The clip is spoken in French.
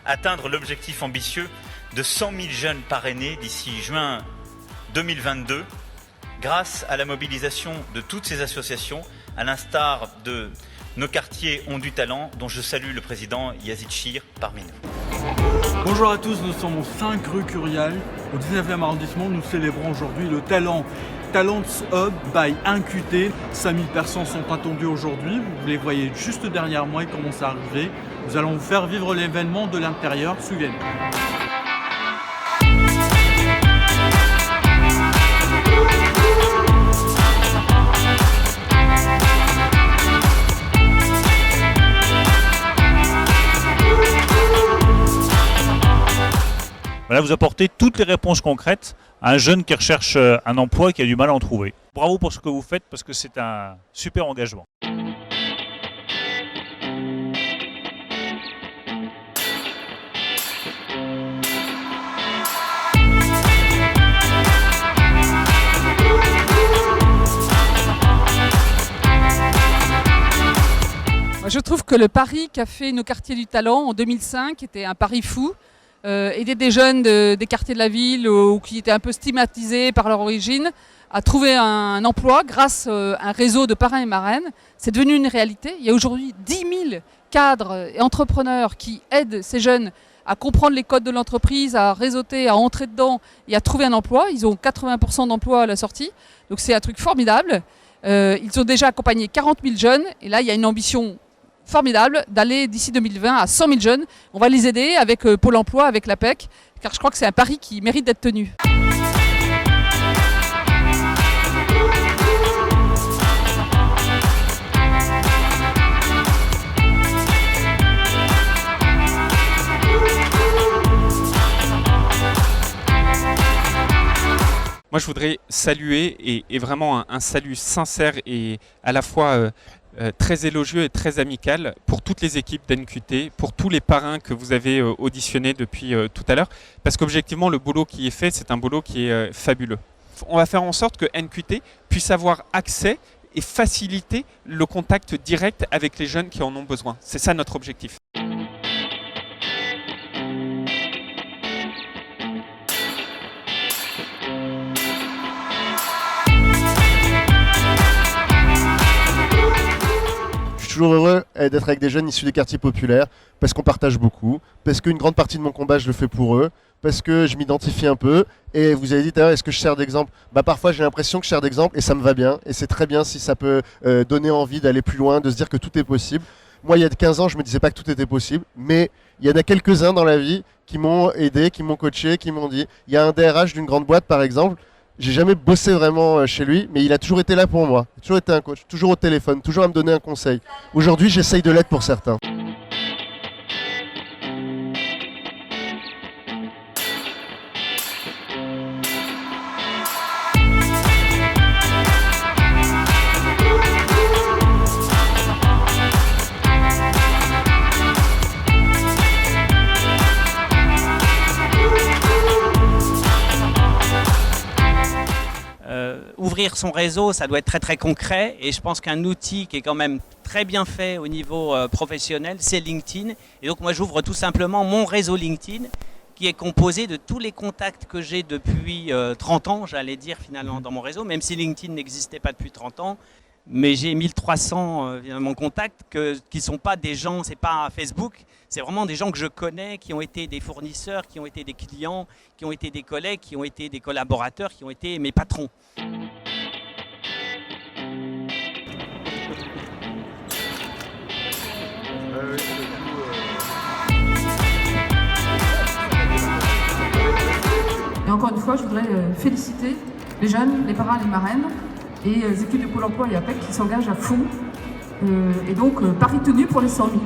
atteindre l'objectif ambitieux de 100 000 jeunes parrainés d'ici juin 2022, grâce à la mobilisation de toutes ces associations, à l'instar de nos quartiers ont du talent, dont je salue le président Yazid Chir parmi nous. Bonjour à tous, nous sommes au 5 rue Curial, au 19e arrondissement. Nous célébrons aujourd'hui le Talents Hub by 1QT. 5000 personnes sont attendues aujourd'hui. Vous les voyez juste derrière moi, ils commencent à arriver. Nous allons vous faire vivre l'événement de l'intérieur. Suivez-nous. Voilà, vous apportez toutes les réponses concrètes à un jeune qui recherche un emploi et qui a du mal à en trouver. Bravo pour ce que vous faites parce que c'est un super engagement. Je trouve que le pari qu'a fait nos quartiers du talent en 2005 était un pari fou. Aider des jeunes des quartiers de la ville ou qui étaient un peu stigmatisés par leur origine à trouver un emploi grâce à un réseau de parrains et marraines. C'est devenu une réalité. Il y a aujourd'hui 10 000 cadres et entrepreneurs qui aident ces jeunes à comprendre les codes de l'entreprise, à réseauter, à entrer dedans et à trouver un emploi. Ils ont 80% d'emplois à la sortie. Donc c'est un truc formidable. Ils ont déjà accompagné 40 000 jeunes et là il y a une ambition formidable d'aller d'ici 2020 à 100 000 jeunes. On va les aider avec Pôle emploi, avec l'APEC, car je crois que c'est un pari qui mérite d'être tenu. Moi, je voudrais saluer, et vraiment un salut sincère et à la fois très élogieux et très amical pour toutes les équipes d'NQT, pour tous les parrains que vous avez auditionnés depuis tout à l'heure, parce qu'objectivement, le boulot qui est fait, c'est un boulot qui est fabuleux. On va faire en sorte que NQT puisse avoir accès et faciliter le contact direct avec les jeunes qui en ont besoin. C'est ça notre objectif. Je suis toujours heureux d'être avec des jeunes issus des quartiers populaires parce qu'on partage beaucoup, parce qu'une grande partie de mon combat je le fais pour eux, parce que je m'identifie un peu. Et vous avez dit tout à l'heure, est-ce que je sers d'exemple? Parfois j'ai l'impression que je sers d'exemple et ça me va bien. Et c'est très bien si ça peut donner envie d'aller plus loin, de se dire que tout est possible. Moi il y a 15 ans je me disais pas que tout était possible, mais il y en a quelques-uns dans la vie qui m'ont aidé, qui m'ont coaché, qui m'ont dit. Il y a un DRH d'une grande boîte par exemple. J'ai jamais bossé vraiment chez lui, mais il a toujours été là pour moi. Il a toujours été un coach, toujours au téléphone, toujours à me donner un conseil. Aujourd'hui, j'essaye de l'être pour certains. Ouvrir son réseau, ça doit être très très concret et je pense qu'un outil qui est quand même très bien fait au niveau professionnel, c'est LinkedIn. Et donc moi j'ouvre tout simplement mon réseau LinkedIn qui est composé de tous les contacts que j'ai depuis 30 ans, j'allais dire finalement dans mon réseau, même si LinkedIn n'existait pas depuis 30 ans. Mais j'ai 1300 mon contact qui ne sont pas des gens, c'est pas Facebook, c'est vraiment des gens que je connais, qui ont été des fournisseurs, qui ont été des clients, qui ont été des collègues, qui ont été des collaborateurs, qui ont été mes patrons. Et encore une fois, je voudrais féliciter les jeunes, les parrains, les marraines et les équipes de Pôle emploi et APEC qui s'engagent à fond. Et donc, pari tenu pour les 100 000.